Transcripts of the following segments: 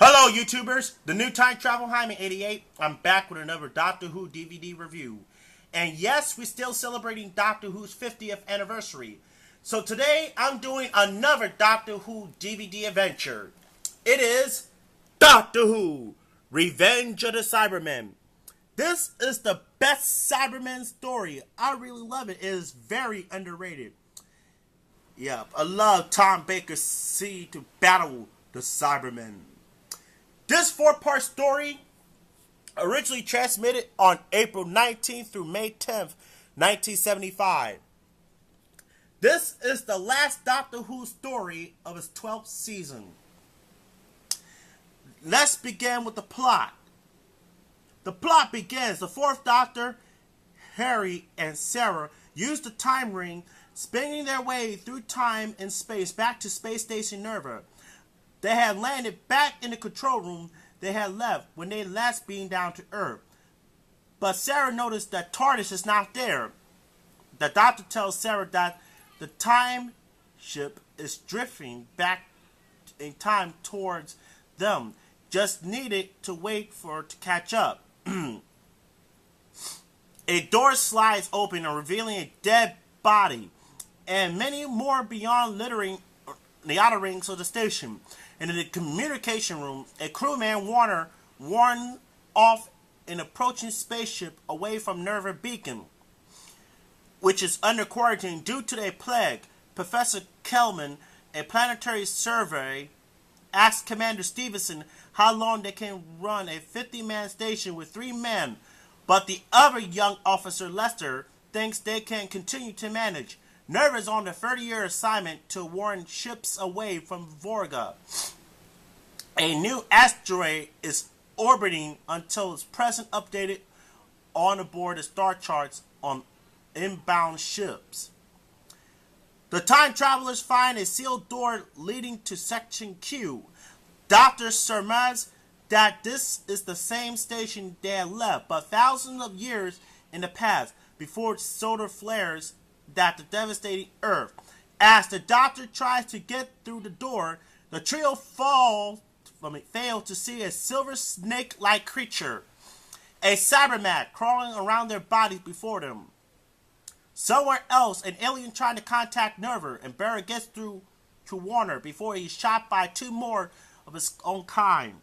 Hello, YouTubers! The new Time Travel Hyman 88. I'm back with another Doctor Who DVD review. And yes, we're still celebrating Doctor Who's 50th anniversary. So today, I'm doing another Doctor Who DVD adventure. It is Doctor Who Revenge of the Cybermen. This is the best Cybermen story. I really love it. It is very underrated. Yeah, I love Tom Baker's sea to battle the Cybermen. This four-part story originally transmitted on April 19th through May 10th, 1975. This is the last Doctor Who story of its 12th season. Let's begin with the plot. The plot begins. The fourth Doctor, Harry, and Sarah use the time ring, spinning their way through time and space back to Space Station Nerva. They had landed back in the control room they had left when they last beamed down to Earth. But Sarah noticed that TARDIS is not there. The Doctor tells Sarah that the time ship is drifting back in time towards them. Just needed to wait for it to catch up. A door slides open and revealing a dead body and many more beyond littering the outer rings of the station. In the communication room, a crewman Warner warned off an approaching spaceship away from Nerva Beacon, which is under quarantine due to a plague. Professor Kelman, a planetary survey, asked Commander Stevenson how long they can run a 50-man station with 3 men, but the other young officer, Lester, thinks they can continue to manage. Nerva is on a 30-year assignment to warn ships away from Vorga. A new asteroid is orbiting until its present updated on aboard the star charts on inbound ships. The time travelers find a sealed door leading to Section Q. Doctors surmise that this is the same station they had left, but thousands of years in the past, before solar flares that the devastating Earth. As the Doctor tries to get through the door, the trio fail to see a silver snake-like creature, a Cyberman crawling around their bodies before them. Somewhere else, an alien trying to contact Nerva, and Barry gets through to Warner before he's shot by 2 more of his own kind.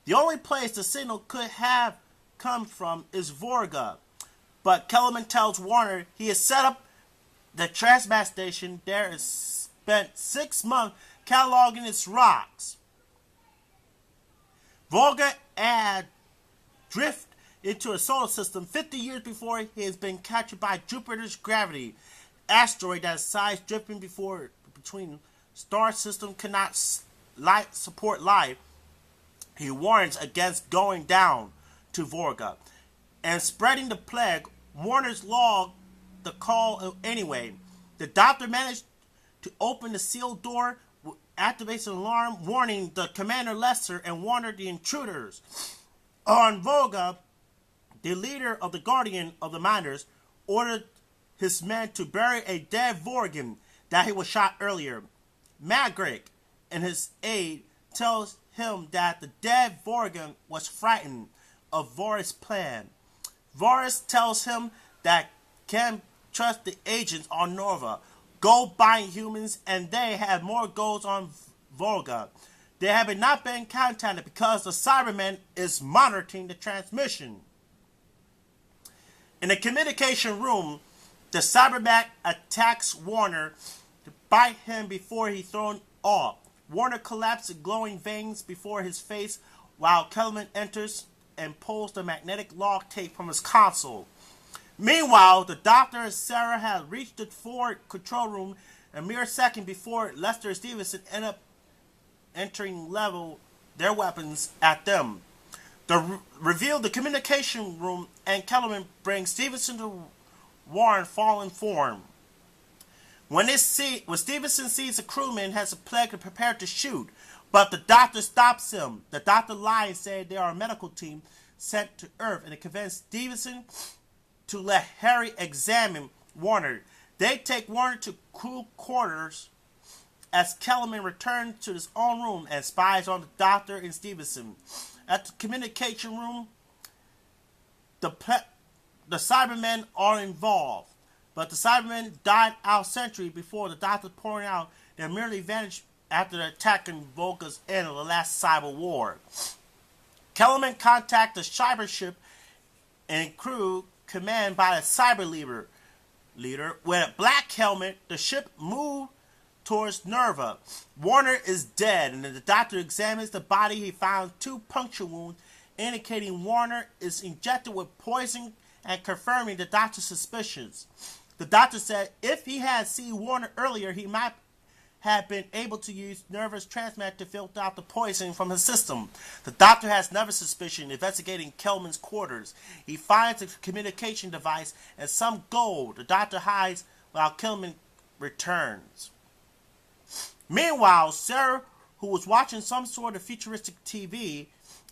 The only place the signal could have come from is Vorga, but Kellerman tells Warner he has set up the transmat station there and spent 6 months cataloging its rocks. Vorga had drift into a solar system 50 years before he has been captured by Jupiter's gravity asteroid that size drifting between star system cannot support life. He warns against going down to Vorga and spreading the plague. Warner's logged the call anyway. The Doctor managed to open the sealed door, activates an alarm warning the Commander Lester and Warner the intruders. On Vorga, the leader of the Guardian of the Miners ordered his men to bury a dead Vorgan that he was shot earlier. Magrick and his aide tells him that the dead Vorgan was frightened of Varys' plan. Varys tells him that can trust the agents on Nova, go buying humans, and they have more goals on Volga. They have not been contacted because the Cyberman is monitoring the transmission. In the communication room, the Cyberman attacks Warner to bite him before he's thrown off. Warner collapses glowing veins before his face while Kellerman enters and pulls the magnetic log tape from his console. Meanwhile, the Doctor and Sarah had reached the forward control room a mere second before Lester and Stevenson end up level their weapons at them. Reveal the communication room and Kellerman brings Stevenson to Warren fallen form. When Stevenson sees the crewman has a plague and prepared to shoot, but the Doctor stops him. The Doctor lies and says they are a medical team sent to Earth, and it convinced Stevenson to let Harry examine Warner. They take Warner to crew quarters as Kellerman returns to his own room and spies on the Doctor and Stevenson. At the communication room, the Cybermen are involved, but the Cybermen died out century before the Doctor pointed out they merely vanished after the attack in Volga's end of the last cyber war. Kellerman contacts the cyber ship and crew commanded by the cyber leader. With a black helmet, the ship moved towards Nerva. Warner is dead, and the Doctor examines the body. He found 2 puncture wounds, indicating Warner is injected with poison and confirming the Doctor's suspicions. The Doctor said if he had seen Warner earlier, he might have been able to use Nerva's transmat to filter out the poison from his system. The Doctor has another suspicion, investigating Kelman's quarters. He finds a communication device and some gold. The Doctor hides while Kelman returns. Meanwhile, Sarah, who was watching some sort of futuristic TV,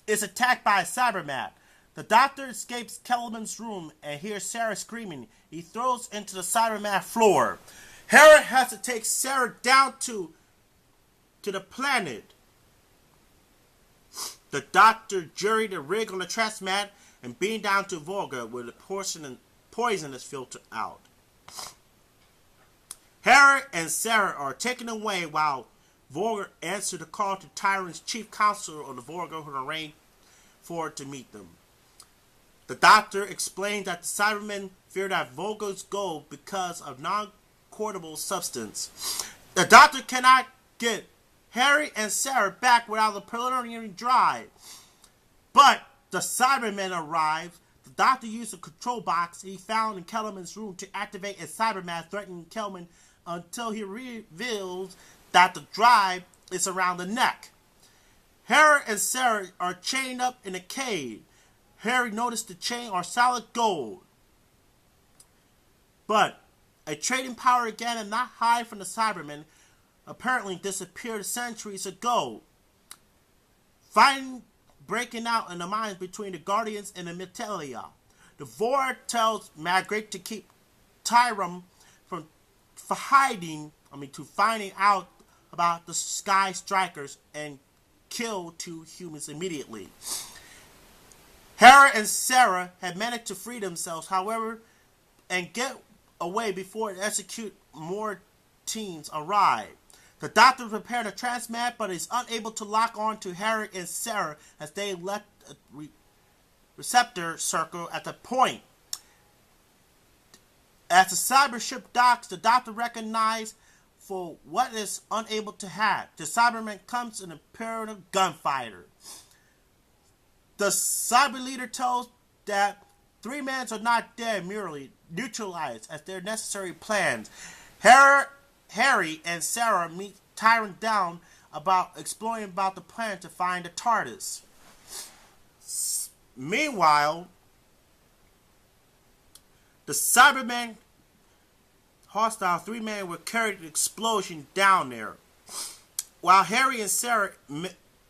is attacked by a Cyberman. The Doctor escapes Kelman's room and hears Sarah screaming. He throws into the Cyberman floor. Hera has to take Sarah down to the planet. The Doctor jury the rig on the transmat and beam down to Volga where the poison is filtered out. Hera and Sarah are taken away while Volga answers the call to Tyrant's chief counselor on the Volga who arranged for her to meet them. The Doctor explains that the Cybermen fear that Volga's go because of non-corruptible substance. The Doctor cannot get Harry and Sarah back without the preliminary drive. But the Cybermen arrive. The Doctor used a control box he found in Kellerman's room to activate a Cyberman threatening Kellerman until he reveals that the drive is around the neck. Harry and Sarah are chained up in a cave. Harry noticed the chain are solid gold. But a trading power again and not hide from the Cybermen apparently disappeared centuries ago. Fighting breaking out in the mines between the Guardians and the Metallia. The Vor tells Margaret to keep Tyrum from finding out about the Sky Strikers and kill 2 humans immediately. Hera and Sarah had managed to free themselves, however, and get away before the execute more teams arrive. The Doctor prepared a transmat, but is unable to lock on to Harry and Sarah as they left a receptor circle at the point. As the cyber ship docks, the Doctor recognizes for what is unable to hack. The Cyberman comes in a imperial gunfighter. The cyber leader tells that 3 men are not dead, merely neutralized as their necessary plans. Harry and Sarah meet Tyrant down about exploring about the plan to find the TARDIS. Meanwhile, the Cybermen hostile 3 men were carried an explosion down there. While Harry and Sarah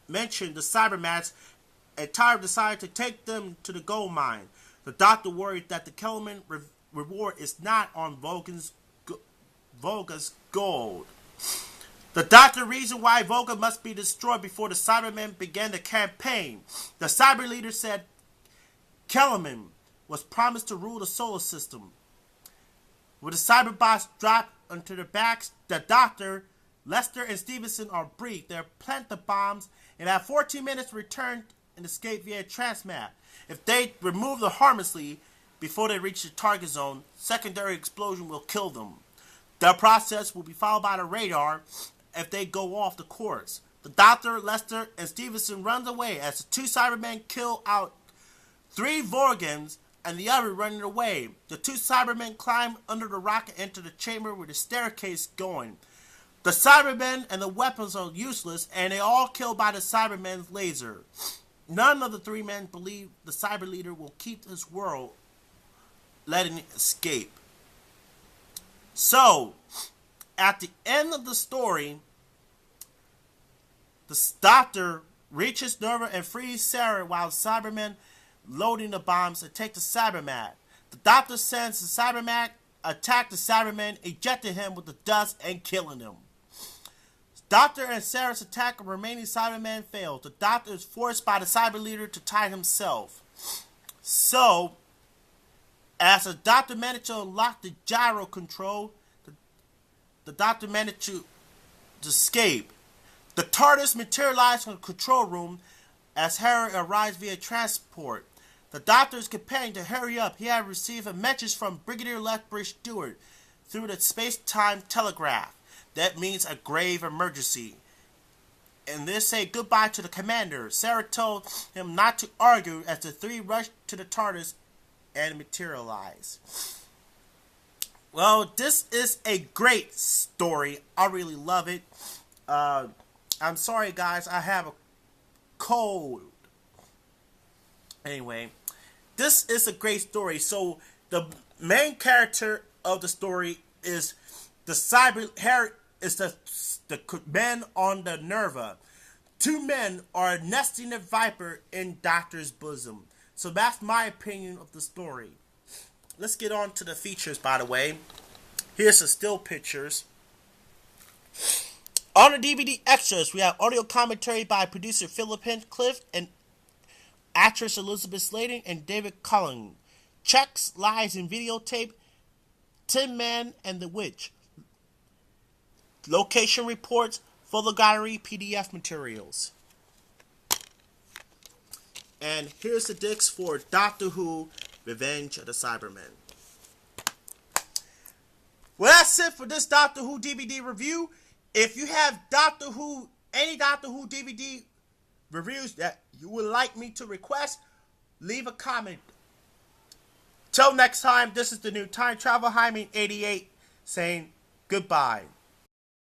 mentioned the Cybermats, and Tyrant decided to take them to the gold mine. The Doctor worried that the Kellerman reward is not on Volga's gold. The Doctor reasoned why Volga must be destroyed before the Cybermen began the campaign. The cyber leader said Kellerman was promised to rule the solar system. With the Cyberbots dropped onto their backs, the Doctor, Lester, and Stevenson are briefed. They plant the bombs and have 14 minutes to return and escape via transmat. If they remove them harmlessly before they reach the target zone, secondary explosion will kill them. The process will be followed by the radar if they go off the course. The Doctor, Lester, and Stevenson runs away as the 2 Cybermen kill out 3 Vorgans and the other running away. The 2 Cybermen climb under the rock and enter the chamber with the staircase going. The Cybermen and the weapons are useless and they all killed by the Cybermen's laser. None of the 3 men believe the cyber leader will keep this world, letting it escape. So, at the end of the story, the Doctor reaches Nerva and frees Sarah while the Cybermen loading the bombs to take the Cyberman. The Doctor sends the Cyberman, attack the Cybermen, ejecting him with the dust and killing him. Doctor and Sarah's attack of remaining Cybermen fails. The Doctor is forced by the Cyber leader to tie himself. So, as the Doctor managed to unlock the gyro control, the Doctor managed to escape. The TARDIS materialized from the control room as Harry arrives via transport. The Doctor is compelling to hurry up. He had received a message from Brigadier Lethbridge Stewart through the space-time telegraph. That means a grave emergency. And they say goodbye to the commander. Sarah told him not to argue as the three rushed to the TARDIS and materialize. Well, this is a great story. I really love it. I'm sorry, guys. I have a cold. Anyway, this is a great story. So, the main character of the story is Harry is the men on the Nerva. Two men are nesting a viper in Doctor's bosom. So that's my opinion of the story. Let's get on to the features, by the way. Here's some still pictures. On the DVD extras, we have audio commentary by producer Philip Hinchcliffe and actress Elizabeth Sladen and David Cullen. Checks, lies, and videotape. Tin Man and the Witch. Location reports, photo gallery, PDF materials. And here's the disc for Doctor Who, Revenge of the Cybermen. Well, that's it for this Doctor Who DVD review. If you have any Doctor Who DVD reviews that you would like me to request, leave a comment. Till next time, this is the new Time Travel Hymen 88 saying goodbye.